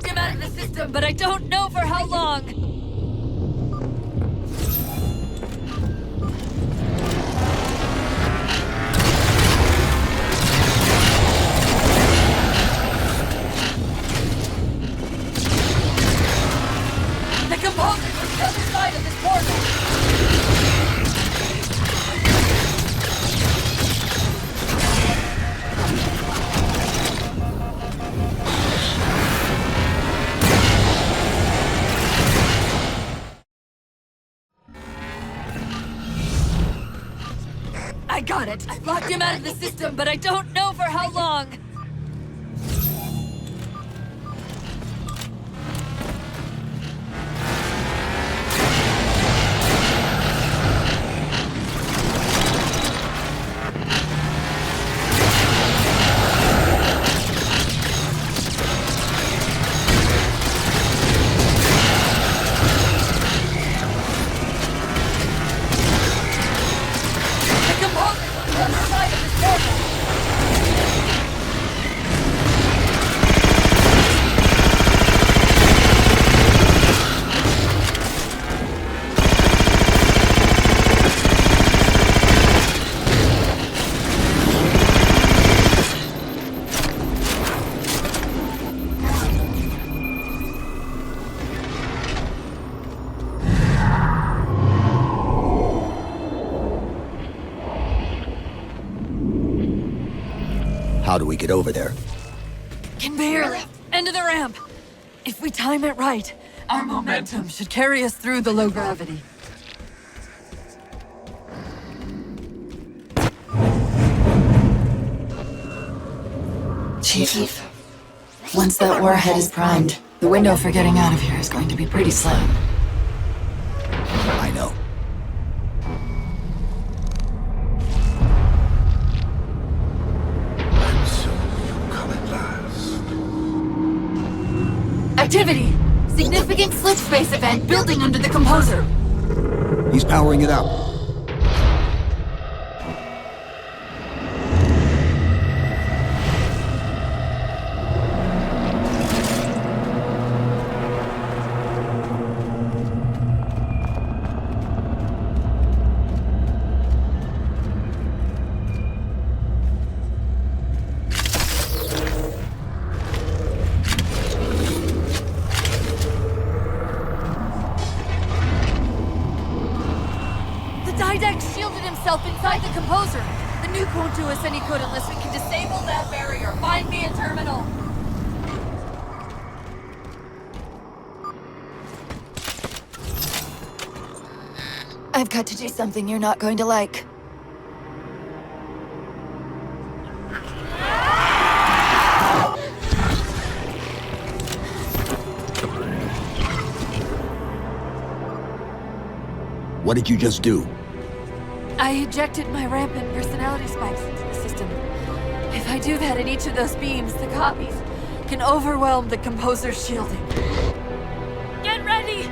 locked him out of the system, but I don't know for how long. The composer's on the other side of this portal. I got it. I locked him out of the system, but I don't know for how long. How do we get over there? Can barely. End of the ramp. If we time it right, our momentum should carry us through the low gravity. Chief, once that warhead is primed, the window for getting out of here is going to be pretty slim. I know. Activity! Significant slit space event building under the composer. He's powering it up. Inside the composer. The nuke won't do us any good unless we can disable that barrier. Find me a terminal. I've got to do something you're not going to like. What did you just do? I ejected my rampant personality spikes into the system. If I do that in each of those beams, the copies can overwhelm the composer's shielding. Get ready!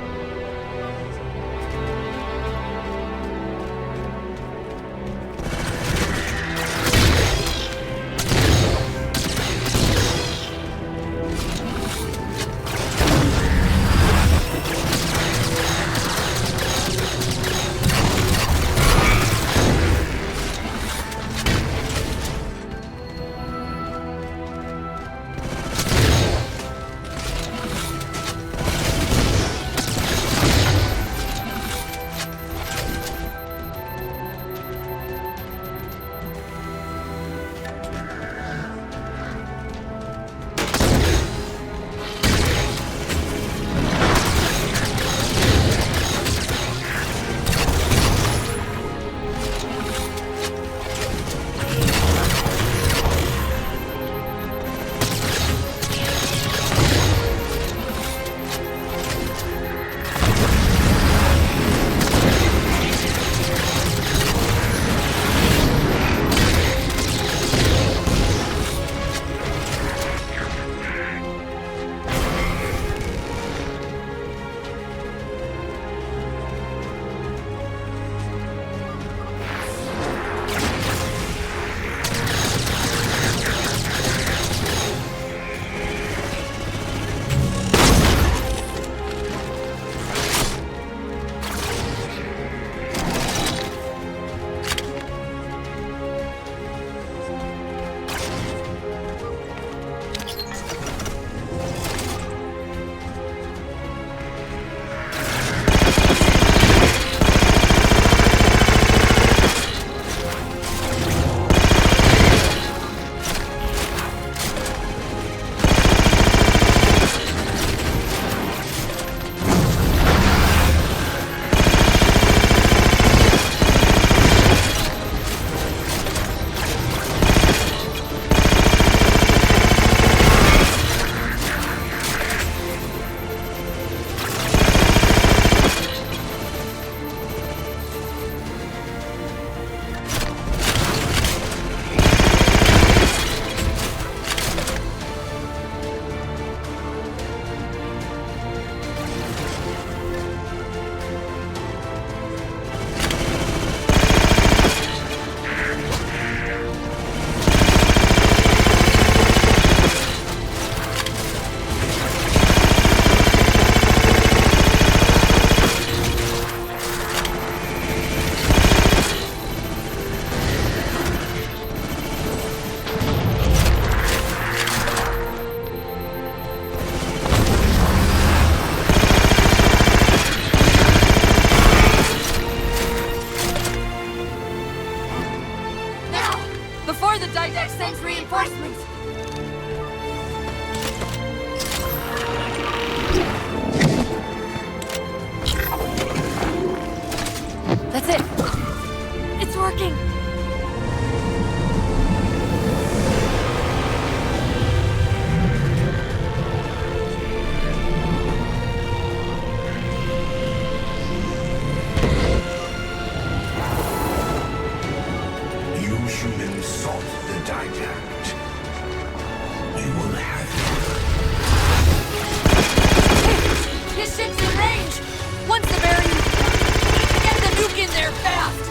the Didact sends reinforcements! That's it! It's working! You humans sought the Didact. You will have it. His ship's in range! Once the variant... Get the nuke in there fast!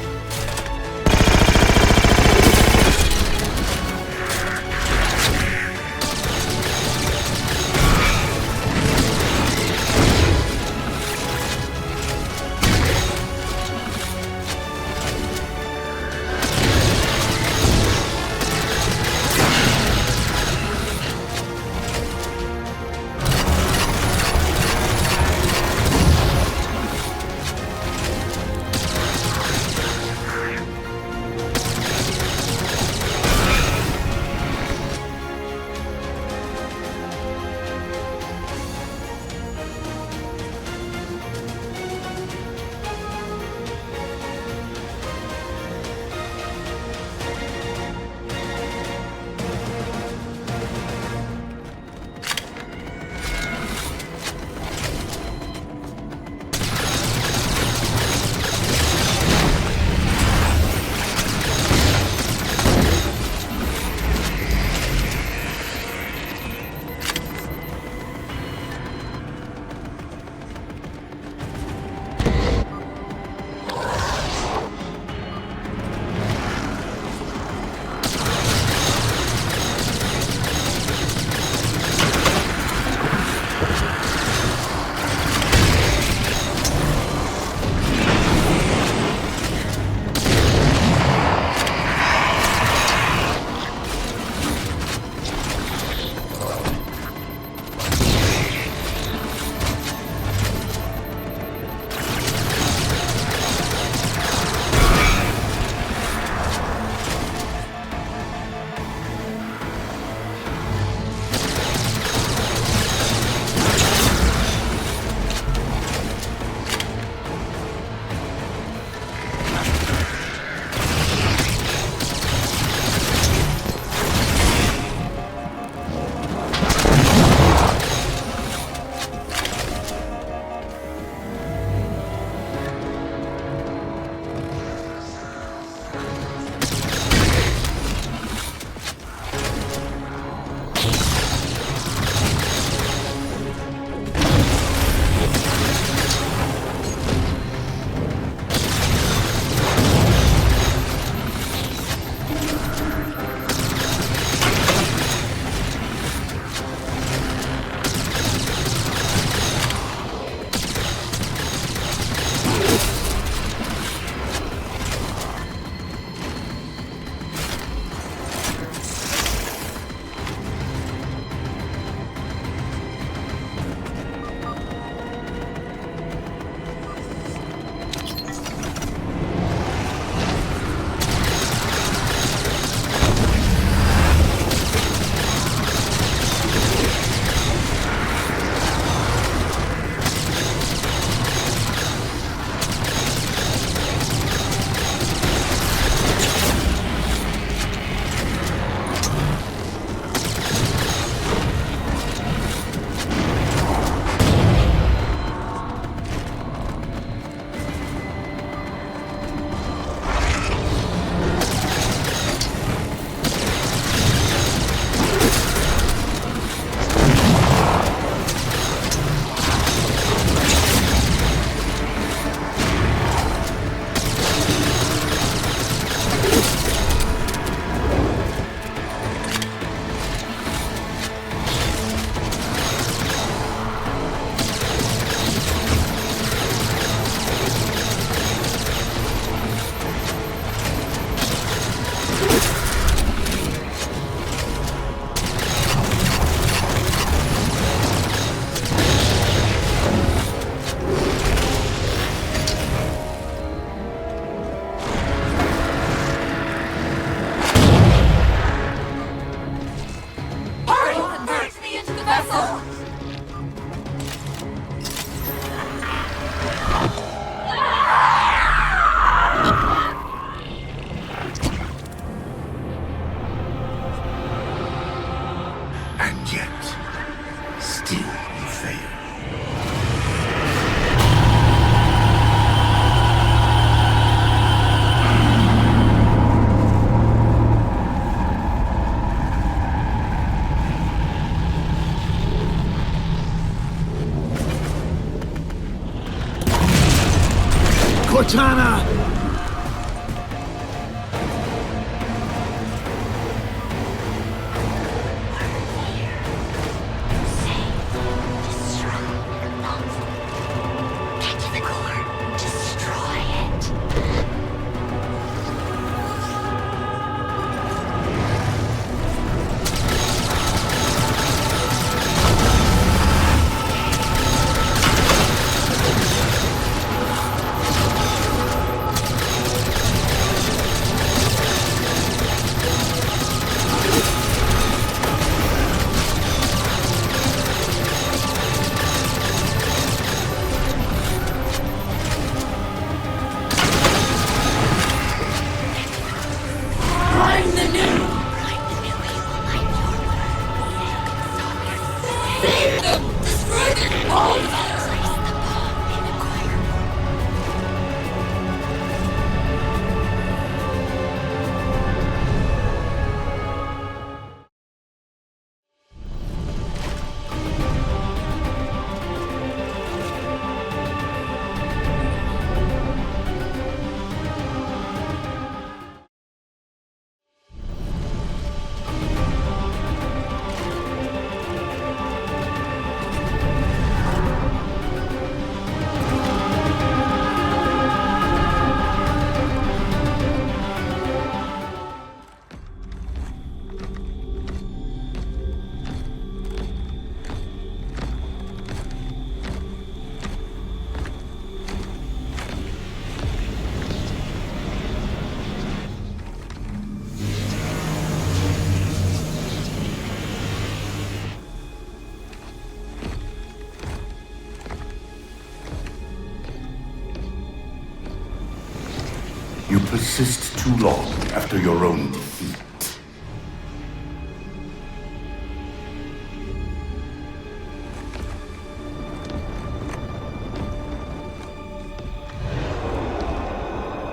You persist too long after your own defeat.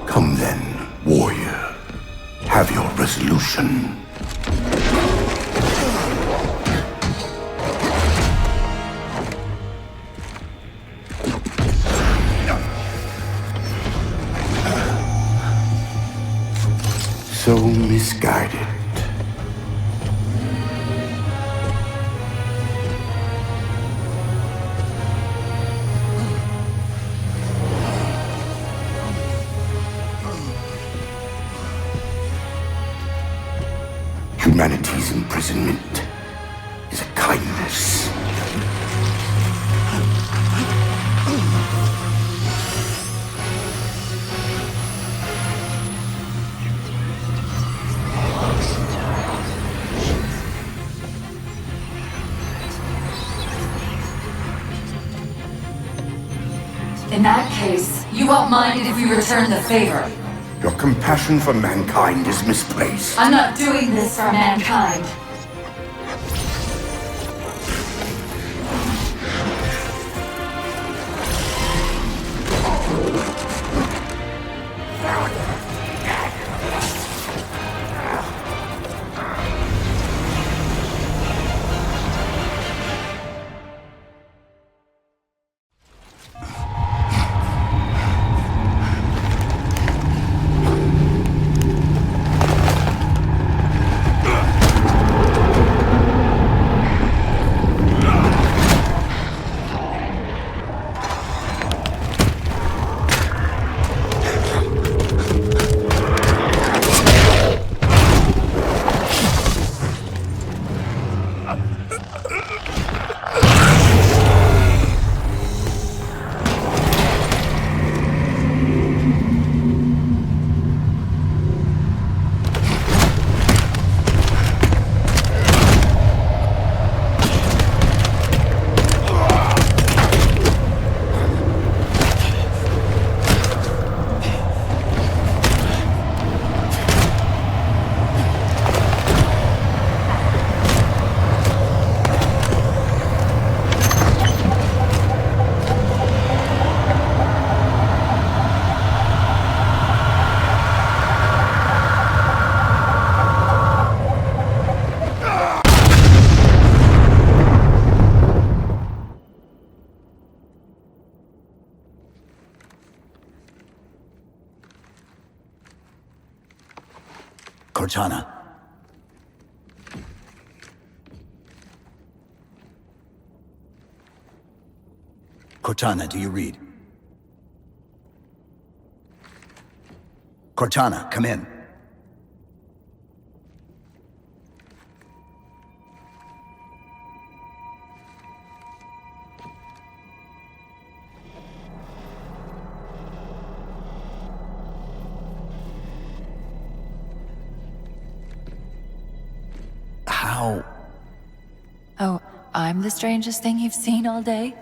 Come then, warrior. Have your resolution. So misguided. Humanity's imprisonment is a kindness. In that case, you won't mind if we return the favor. Your compassion for mankind is misplaced. I'm not doing this for mankind. Cortana. Cortana, do you read? Cortana, come in. How? Oh, I'm the strangest thing you've seen all day?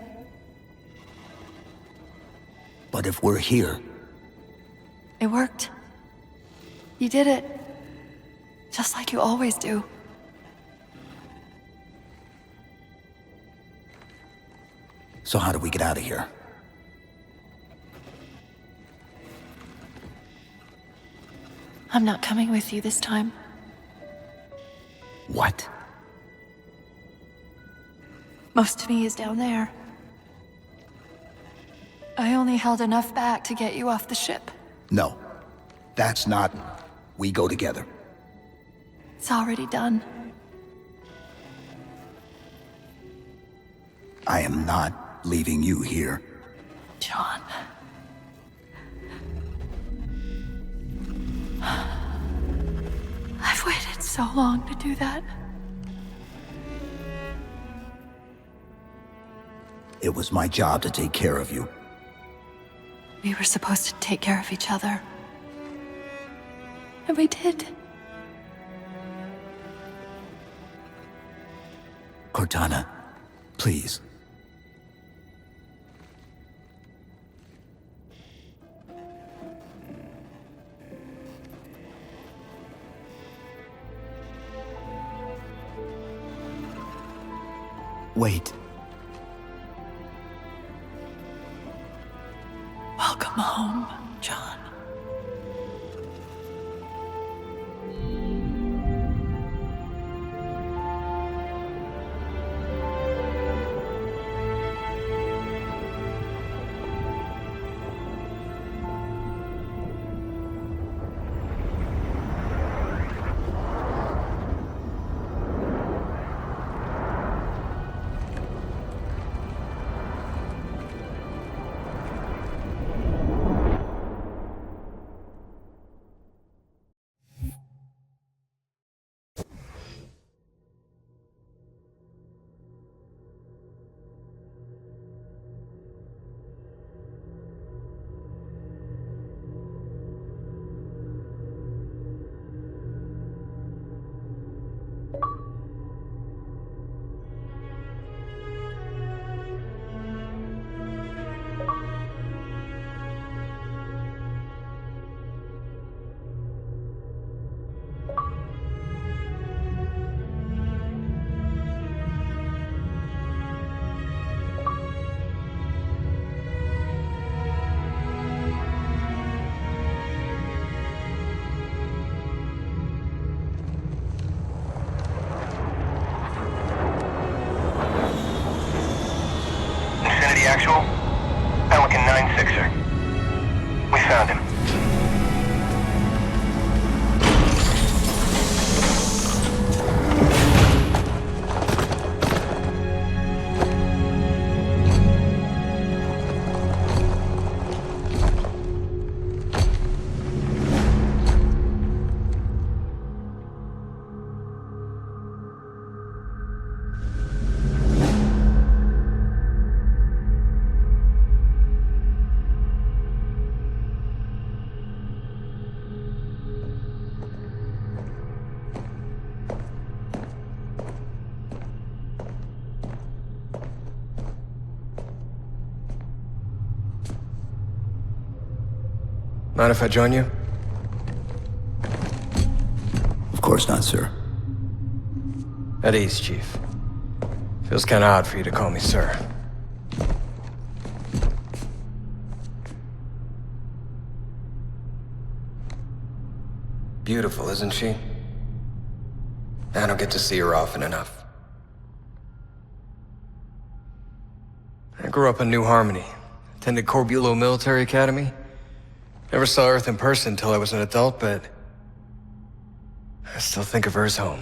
But if we're here, It worked. You did it. Just like you always do. so how do we get out of here? I'm not coming with you this time. What? Most of me is down there. I only held enough back to get you off the ship. No. That's not... We go together. It's already done. I am not leaving you here. John. I've waited so long to do that. It was my job to take care of you. We were supposed to take care of each other. And we did. Cortana, please. Wait. Welcome home, John. Actual? Pelican 9-6er. We found him. Mind if I join you? Of course not, sir. At ease, Chief. Feels kinda odd for you to call me sir. Beautiful, isn't she? I don't get to see her often enough. I grew up in New Harmony, attended Corbulo Military Academy. Never saw Earth in person until I was an adult, but I still think of her as home.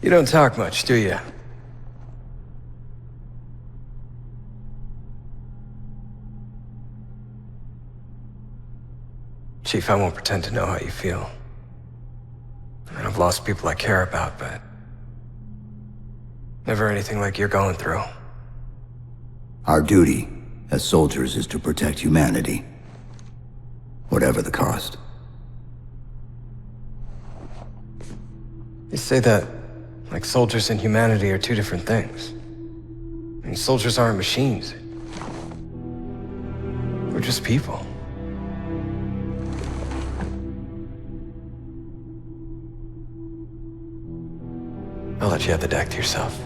You don't talk much, do you? Chief, I won't pretend to know how you feel. I mean, I've lost people I care about, but never anything like you're going through. Our duty as soldiers is to protect humanity, whatever the cost. You say that like soldiers and humanity are two different things. I mean, soldiers aren't machines. We're just people. I'll let you have the deck to yourself.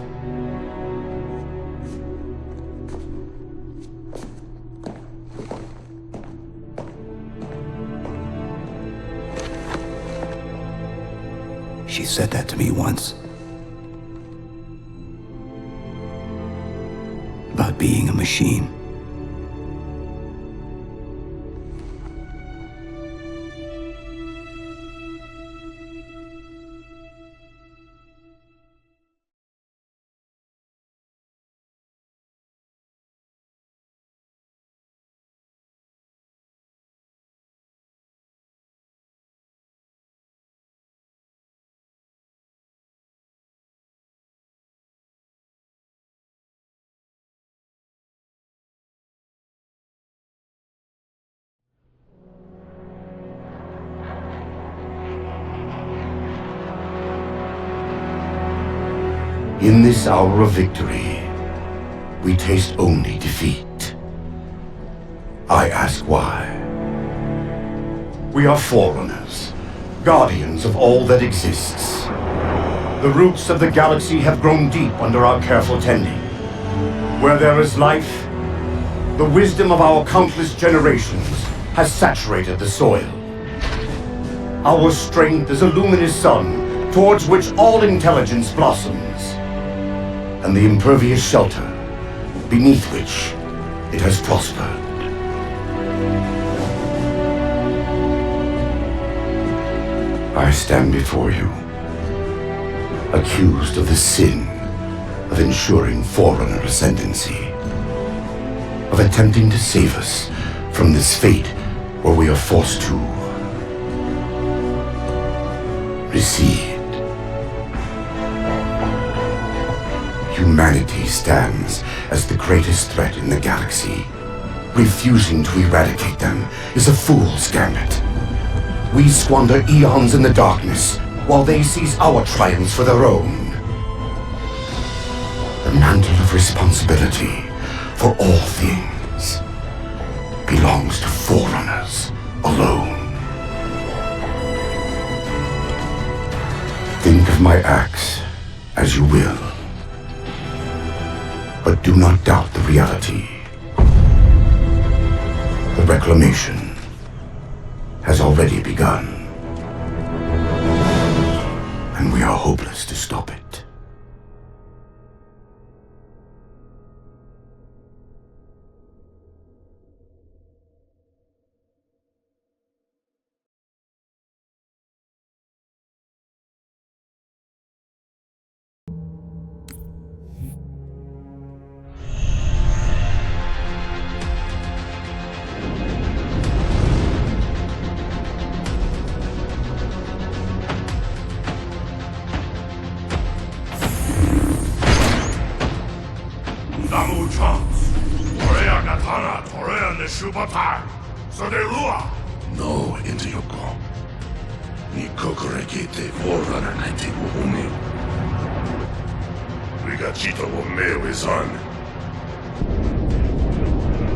She said that to me once. About being a machine. In this hour of victory, we taste only defeat. I ask why. We are forerunners, guardians of all that exists. The roots of the galaxy have grown deep under our careful tending. Where there is life, the wisdom of our countless generations has saturated the soil. Our strength is a luminous sun towards which all intelligence blossoms, and the impervious shelter beneath which it has prospered. I stand before you, accused of the sin of ensuring Forerunner ascendancy, of attempting to save us from this fate where we are forced to recede. Humanity stands as the greatest threat in the galaxy. Refusing to eradicate them is a fool's gambit. We squander eons in the darkness, while they seize our triumphs for their own. The mantle of responsibility for all things belongs to Forerunners alone. Think of my acts as you will, but do not doubt the reality. The reclamation has already begun, and we are hopeless to stop it. No, Intioko. Ni kokorekite Forerunner 90 wo umeu. Rigachito wo meo is on.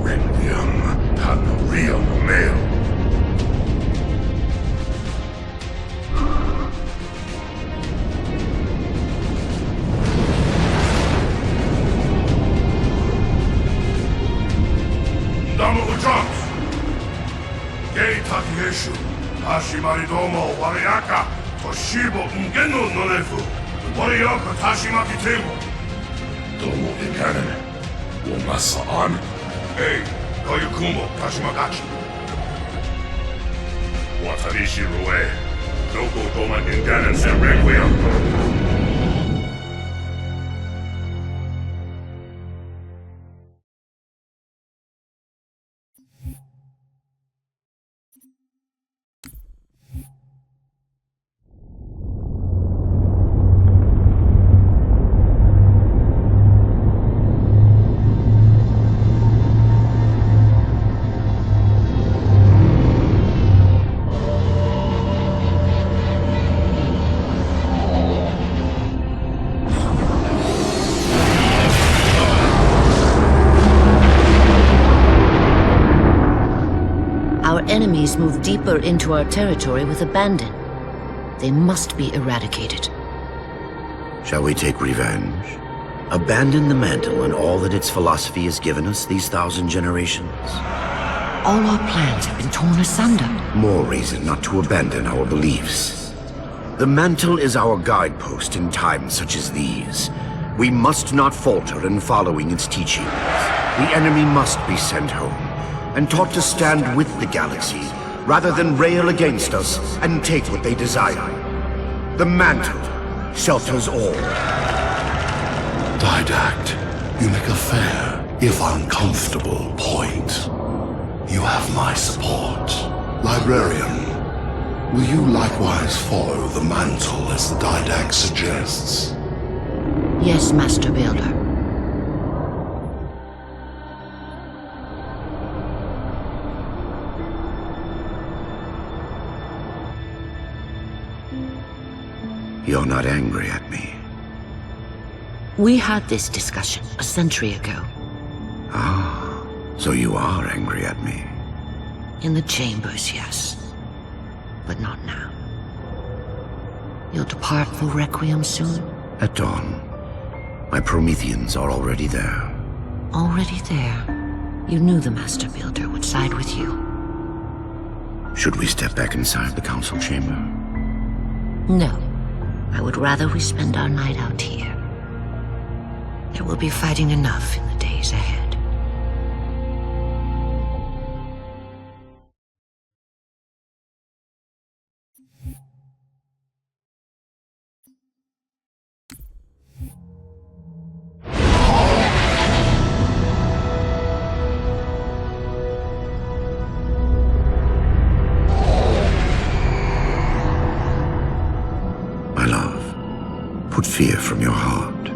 Requiem Tanoria wo meo. Damu Uchons! Gei Takieshu, Hashimari Domo, Wariaka, Toshibo, Ngeno Nonefu, Warioka Tashimaki Table. Domo Ikanen, Womasa on. Hey, Koyukumo, Tashimagachi. Watarishi Rue, Doko Doma Inganen Sen Requiem. Enemies move deeper into our territory with abandon. They must be eradicated. Shall we take revenge? Abandon the mantle and all that its philosophy has given us these 1,000 generations? All our plans have been torn asunder. More reason not to abandon our beliefs. The mantle is our guidepost in times such as these. We must not falter in following its teachings. The enemy must be sent home and taught to stand with the galaxy, rather than rail against us and take what they desire. The mantle shelters all. Didact, you make a fair, if uncomfortable, point. You have my support. Librarian, will you likewise follow the mantle as the Didact suggests? Yes, Master Builder. You're not angry at me. We had this discussion a century ago. Ah, so you are angry at me. In the chambers, yes. but not now. You'll depart for Requiem soon? At dawn. My Prometheans are already there. Already there. You knew the Master Builder would side with you. Should we step back inside the council chamber? No. I would rather we spend our night out here. There will be fighting enough in the days ahead. My love, put fear from your heart.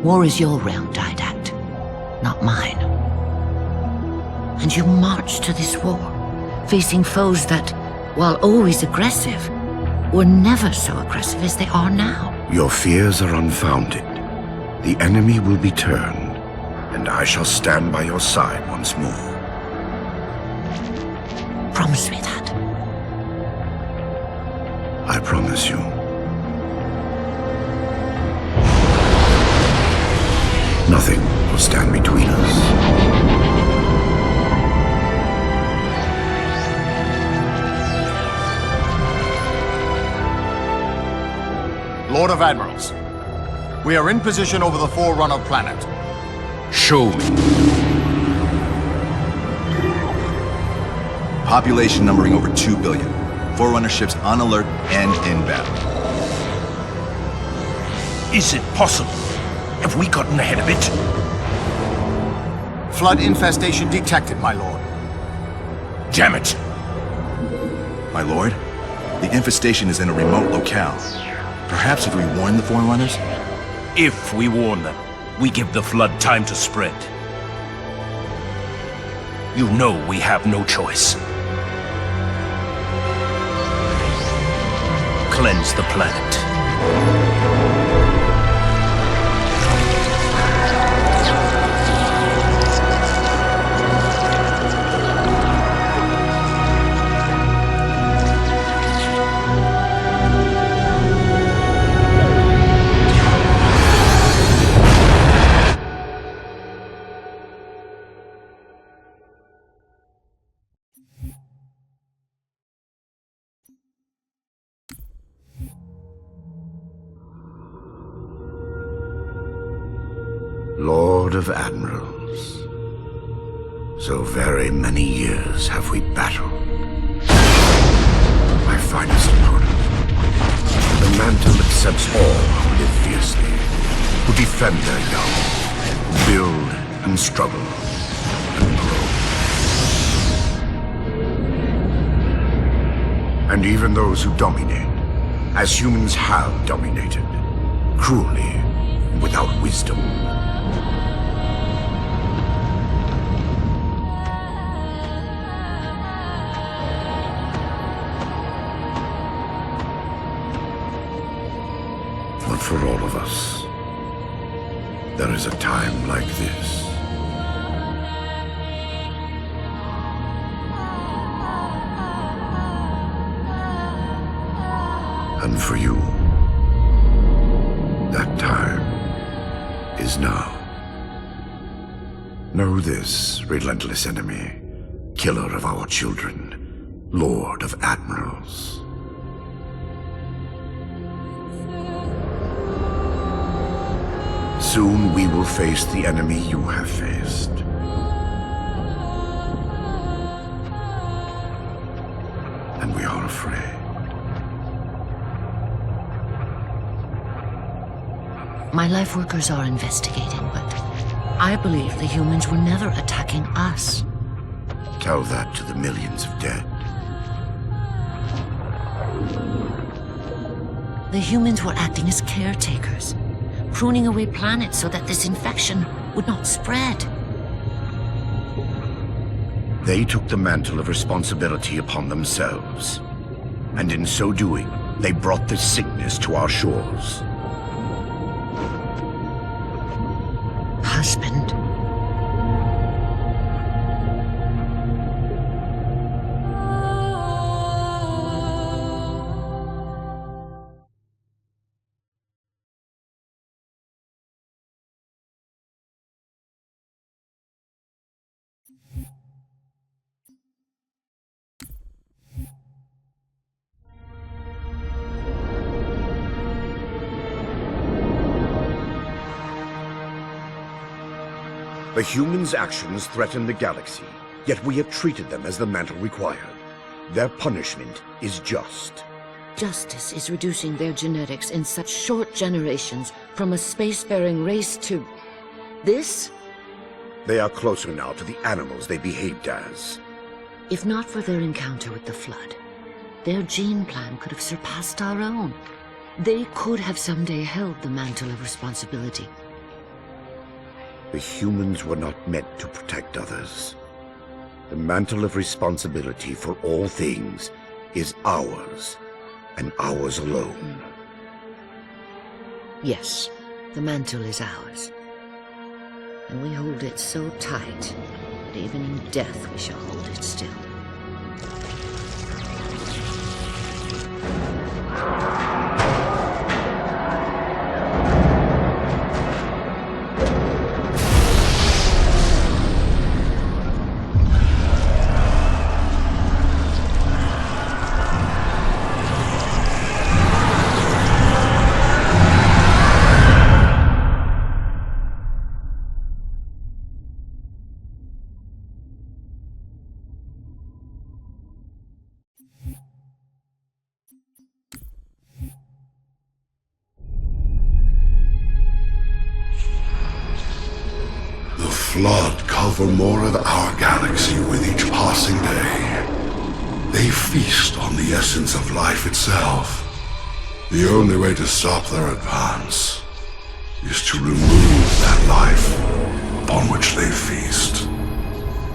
War is your realm, Didact, not mine. And you marched to this war, facing foes that, while always aggressive, were never so aggressive as they are now. Your fears are unfounded. The enemy will be turned, and I shall stand by your side once more. Promise me that. I promise you. Nothing will stand between us. Lord of Admirals, we are in position over the Forerunner planet. Show me. Population numbering over 2 billion. Forerunner ships on alert and in battle. Is it possible? Have we gotten ahead of it? Flood infestation detected, my lord. Damn it! My lord, the infestation is in a remote locale. Perhaps if we warn the Forerunners? If we warn them, we give the Flood time to spread. You know we have no choice. Cleanse the planet. Lord of Admirals, so very many years have we battled. My finest opponent. The mantle accepts all who live fiercely, who defend their young, who build and struggle and grow. And even those who dominate, as humans have dominated, cruelly, without wisdom. But for all of us, there is a time like this. And for you, that time is now. Know this, relentless enemy, killer of our children, Lord of Admirals. Soon we will face the enemy you have faced. And we are afraid. My life workers are investigating, but I believe the humans were never attacking us. Tell that to the millions of dead. The humans were acting as caretakers, pruning away planets so that this infection would not spread. They took the mantle of responsibility upon themselves. And in so doing, they brought this sickness to our shores. Husband. The humans' actions threaten the galaxy, yet we have treated them as the mantle required. Their punishment is just. Justice is reducing their genetics in such short generations from a spacefaring race to... this? They are closer now to the animals they behaved as. If not for their encounter with the Flood, their gene plan could have surpassed our own. They could have someday held the mantle of responsibility. The humans were not meant to protect others. The mantle of responsibility for all things is ours, and ours alone. Yes, the mantle is ours. And we hold it so tight that even in death we shall hold it still. The Flood cover more of our galaxy with each passing day. They feast on the essence of life itself. The only way to stop their advance is to remove that life upon which they feast.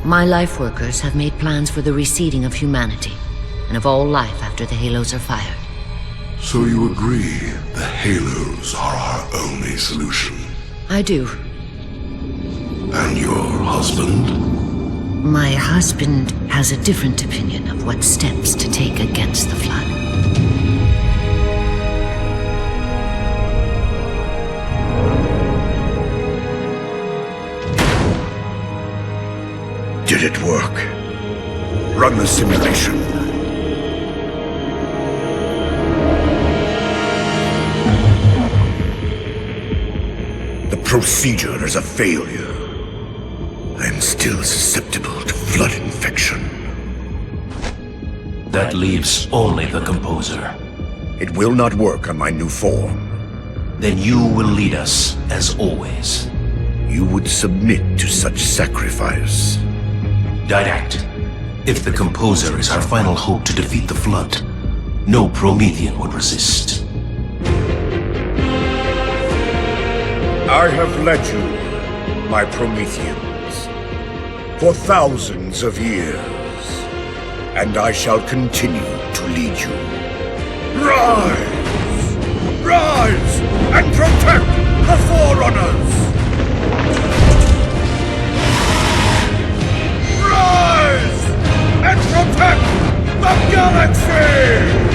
My life workers have made plans for the reseeding of humanity, and of all life after the halos are fired. So you agree the halos are our only solution? I do. And your husband? My husband has a different opinion of what steps to take against the Flood. Did it work? Run the simulation. The procedure is a failure. I am still susceptible to Flood infection. That leaves only the Composer. It will not work on my new form. Then you will lead us, as always. You would submit to such sacrifice. Didact. If the Composer is our final hope to defeat the Flood, no Promethean would resist. I have led you, my Prometheans, for thousands of years, and I shall continue to lead you. Rise! Rise and protect the Forerunners! Rise and protect the galaxy!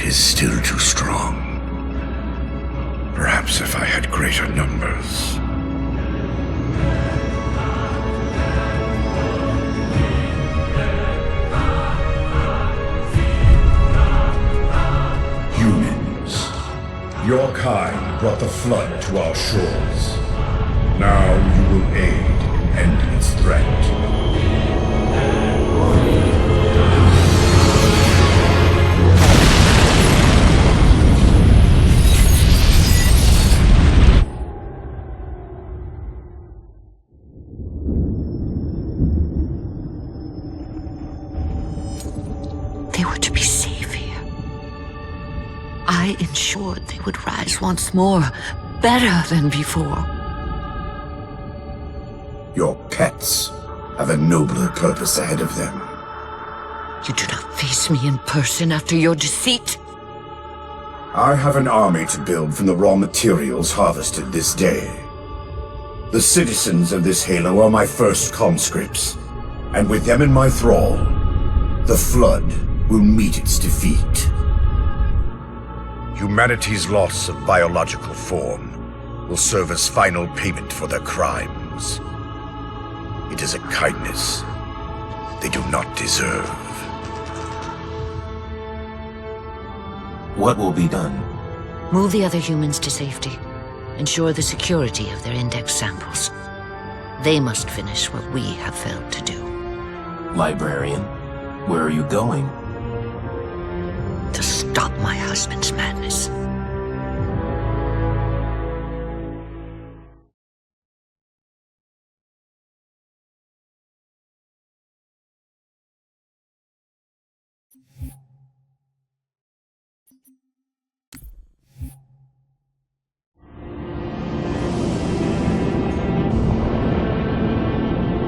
Is still too strong. Perhaps if I had greater numbers. Humans, your kind brought the Flood to our shores. Now you will aid in ending its threat. I ensured they would rise once more, better than before. Your pets have a nobler purpose ahead of them. You do not face me in person after your deceit. I have an army to build from the raw materials harvested this day. The citizens of this Halo are my first conscripts, and with them in my thrall, the Flood will meet its defeat. Humanity's loss of biological form will serve as final payment for their crimes. It is a kindness they do not deserve. What will be done? Move the other humans to safety. Ensure the security of their index samples. They must finish what we have failed to do. Librarian, where are you going? To stop my husband's madness.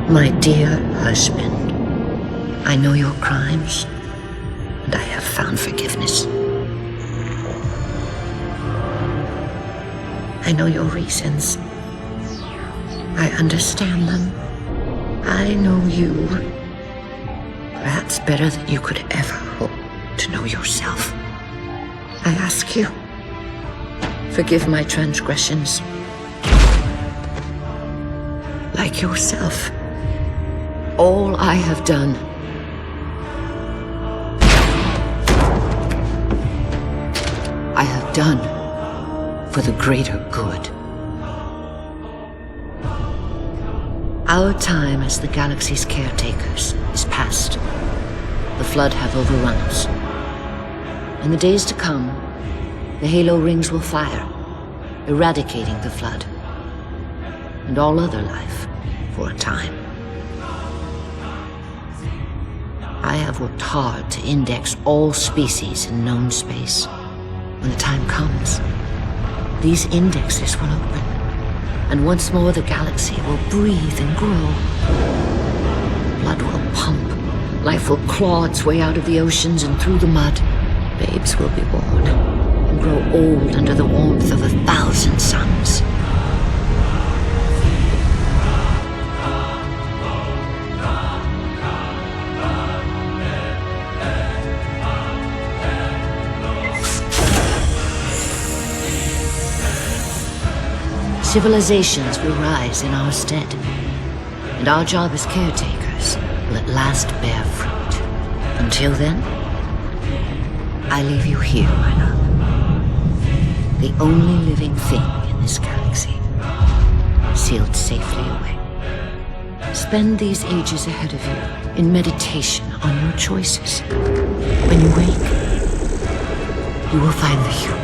My dear husband, I know your crimes, and I have found forgiveness. I know your reasons. I understand them. I know you, perhaps better than you could ever hope to know yourself. I ask you, forgive my transgressions. Like yourself, all I have done I have done for the greater good. Our time as the galaxy's caretakers is past. The Flood have overrun us. In the days to come, the Halo rings will fire, eradicating the Flood and all other life for a time. I have worked hard to index all species in known space. When the time comes, these indexes will open, and once more the galaxy will breathe and grow. Blood will pump, life will claw its way out of the oceans and through the mud. Babes will be born and grow old under the warmth of 1,000 suns. Civilizations will rise in our stead, and our job as caretakers will at last bear fruit. Until then, I leave you here, my love. The only living thing in this galaxy, sealed safely away. Spend these ages ahead of you in meditation on your choices. When you wake, you will find the humans.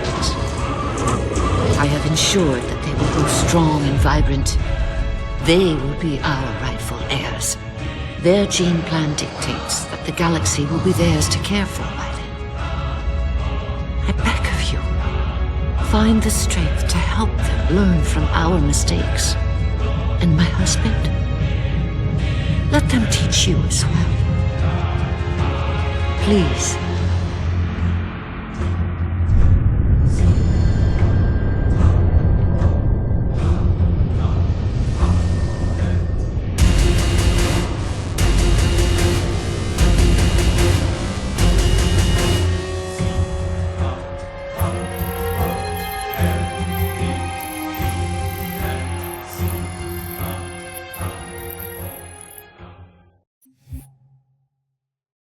I have ensured that they will grow strong and vibrant. They will be our rightful heirs. Their gene plan dictates that the galaxy will be theirs to care for by then. I beg of you, find the strength to help them learn from our mistakes. And my husband, let them teach you as well. Please,